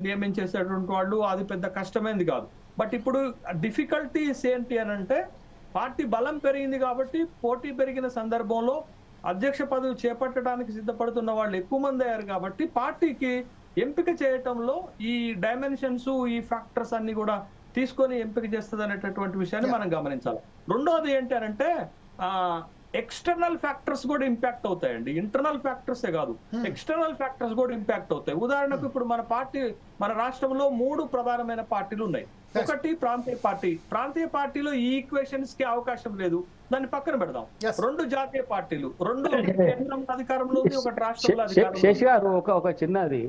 నియమించేసేటువంటి వాళ్ళు అది పెద్ద కష్టమైంది కాదు. బట్ ఇప్పుడు డిఫికల్టీస్ ఏంటి అనంటే పార్టీ బలం పెరిగింది కాబట్టి పోటీ పెరిగిన సందర్భంలో అధ్యక్ష పదవి చేపట్టడానికి సిద్ధపడుతున్న వాళ్ళు ఎక్కువ మంది అయ్యారు కాబట్టి పార్టీకి ఎంపిక చేయటంలో ఈ డైమెన్షన్స్ ఈ ఫ్యాక్టర్స్ అన్ని కూడా తీసుకొని ఎంపిక చేస్తుంది అనేటటువంటి విషయాన్ని మనం గమనించాలి. రెండోది ఏంటి అనంటే ఎక్స్టర్నల్ ఫ్యాక్టర్స్ కూడా ఇంపాక్ట్ అవుతాయండి. ఇంటర్నల్ ఫ్యాక్టర్సే కాదు, ఎక్స్టర్నల్ ఫ్యాక్టర్స్ కూడా ఇంపాక్ట్ అవుతాయి. ఉదాహరణకు ఇప్పుడు మన రాష్ట్రంలో 3 ప్రధానమైన పార్టీలు ఉన్నాయి. ఒకటి ప్రాంతీయ పార్టీ. ప్రాంతీయ పార్టీలో ఈ ఈక్వేషన్స్ కి అవకాశం లేదు, దాన్ని పక్కన పెడదాం. 2 జాతీయ పార్టీలు, 2 కేంద్రం అధికారంలో ఉంది, ఒకటి రాష్ట్రంలో అధికారంలో. శేష్ గారు ఒక చిన్నది,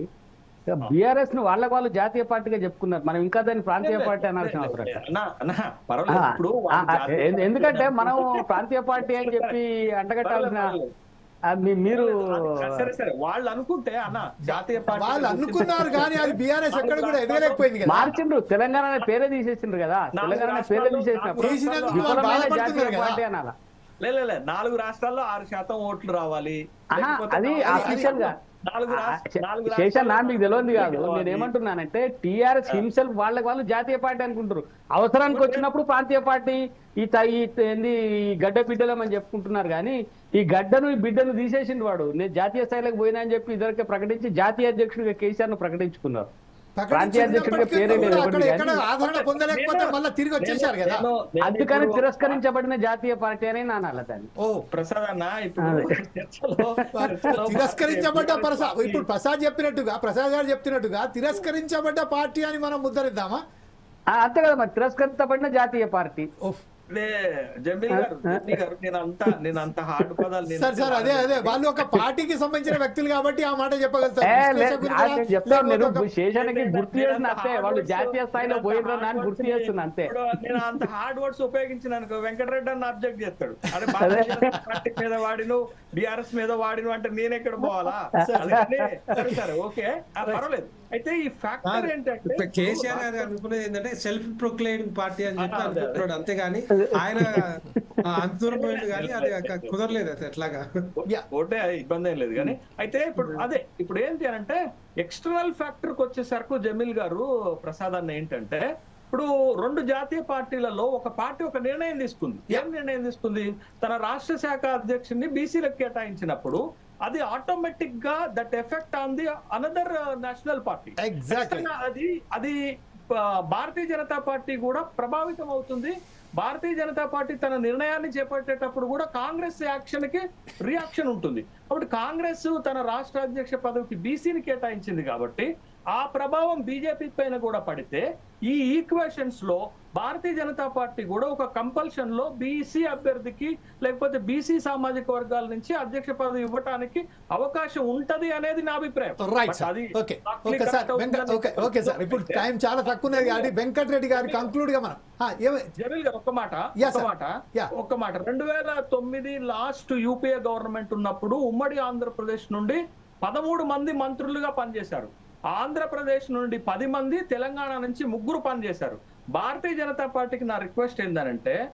బీఆర్ఎస్ ను వాళ్ళు జాతీయ పార్టీగా చెప్పుకున్నారు. మనం ఇంకా దాన్ని ప్రాంతీయ పార్టీ అనాల్సిన అవసరం. ఎందుకంటే మనం ప్రాంతీయ పార్టీ అని చెప్పి అంటగట్టాల్సిన మీరు వాళ్ళు అనుకుంటే జాతీయ పార్టీ వాళ్ళు అనుకున్నారు కానీ అది బీఆర్ఎస్ ఎక్కడ కూడా ఎదగలేకపోయింది కదా. మార్చిండ్రు, తెలంగాణ పేరే తీసేసిండ్రు కదా. తెలంగాణ పేరే తీసేసినప్పుడు జాతీయ పార్టీ అనాలా? లేదు, 4 రాష్ట్రాల్లో 6% ఓట్లు రావాలి. అది అఫీషియల్ గా శేషన్ మీకు తెలియదు కాదు. నేను ఏమంటున్నానంటే టీఆర్ఎస్ హిమ్సెల్ఫ్ వాళ్ళు జాతీయ పార్టీ అనుకుంటారు. అవసరానికి వచ్చినప్పుడు ప్రాంతీయ పార్టీ ఈ గడ్డ బిడ్డలమని చెప్పుకుంటున్నారు. కానీ ఈ గడ్డను ఈ బిడ్డను తీసేసింది వాడు. నేను జాతీయ స్థాయిలోకి పోయినా అని చెప్పి ఇద్దరికే ప్రకటించి జాతీయ అధ్యక్షుడిగా కేసీఆర్ ను ప్రకటించుకున్నారు. ప్రాంతీయ అధ్యక్షుడిగా పేరే లేదు. అందుకని తిరస్కరించబడిన జాతీయ పార్టీ అని అనాలి దాన్ని. ప్రసాద్ అన్న తిరస్కరించబడ్డ ఇప్పుడు ప్రసాద్ గారు చెప్తున్నట్టుగా తిరస్కరించబడ్డ పార్టీ అని మనం ముద్రిద్దామా? అంతే కదా మరి, తిరస్కరించబడిన జాతీయ పార్టీ. జమీల్ గారు నేను అంత హార్డ్ పదాలు సార్ అదే వాళ్ళు ఒక పార్టీకి సంబంధించిన వ్యక్తులు కాబట్టి ఆ మాట చెప్పగలుగుతారు. శేషానికి గుర్తు చేసిన అంతే, వాళ్ళు జాతీయ స్థాయిలో పోయిన గుర్తు చేస్తున్నా అంతే. నేను అంత హార్డ్ వర్డ్స్ ఉపయోగించిన వెంకటరెడ్డి అన్న అబ్జెక్ట్ చేస్తాడు. అరే పార్టీ మీద వాడిను, బీఆర్ఎస్ మీద వాడిను అంటే నేను ఎక్కడ పోవాలా? సరే ఓకే పర్వాలేదు. అయితే ఈ ఫ్యాక్టర్ ఏంటంటే కేసీఆర్ గారు అనుకునేది ఏంటంటే సెల్ఫ్ ప్రొక్లైమ్డ్ పార్టీ అని చెప్పి అనుకుంటున్నాడు. అంతేగాని ఆయన అంతూరం పోయింది కానీ అది కుదరలేదు. అది ఎట్లాగా ఓటే ఇబ్బంది ఏం లేదు. కానీ అయితే ఇప్పుడు ఏంటి అంటే ఎక్స్టర్నల్ ఫ్యాక్టర్ కి వచ్చేసరికి జమీల్ గారు, ప్రసాద్ అన్న ఏంటంటే ఇప్పుడు 2 జాతీయ పార్టీలలో ఒక పార్టీ ఒక నిర్ణయం తీసుకుంది. ఏం నిర్ణయం తీసుకుంది? తన రాష్ట్ర శాఖ అధ్యక్షుడిని బీసీలకు కేటాయించినప్పుడు అది ఆటోమేటిక్ గా that effect on the another national party. అది భారతీయ జనతా పార్టీ కూడా ప్రభావితం అవుతుంది. భారతీయ జనతా పార్టీ తన నిర్ణయాన్ని చేపట్టేటప్పుడు కూడా కాంగ్రెస్ యాక్షన్ కి రియాక్షన్ ఉంటుంది. కాబట్టి కాంగ్రెస్ తన రాష్ట్ర అధ్యక్ష పదవికి బీసీని కేటాయించింది కాబట్టి ఆ ప్రభావం బీజేపీ పైన కూడా పడితే ఈ ఈక్వేషన్స్ లో భారతీయ జనతా పార్టీ కూడా ఒక కంపల్షన్ లో బీసీ అభ్యర్థికి లేకపోతే బీసీ సామాజిక వర్గాల నుంచి అధ్యక్ష పదవి ఇవ్వడానికి అవకాశం ఉంటది అనేది నా అభిప్రాయం. ఇప్పుడు టైం చాలా తక్కువ ఉన్నది కాబట్టి వెంకటరెడ్డి గారి కంక్లూడ్ గా మనం జమీల్ గారు ఒక్క మాట 2009 లాస్ట్ యూపీఏ గవర్నమెంట్ ఉన్నప్పుడు ఉమ్మడి ఆంధ్రప్రదేశ్ నుండి 13 మంది మంత్రులుగా పనిచేశారు. ఆంధ్రప్రదేశ్ నుండి 10 మంది, తెలంగాణ నుంచి 3 పనిచేశారు. భారతీయ జనతా పార్టీకి నా రిక్వెస్ట్ ఏంటంటే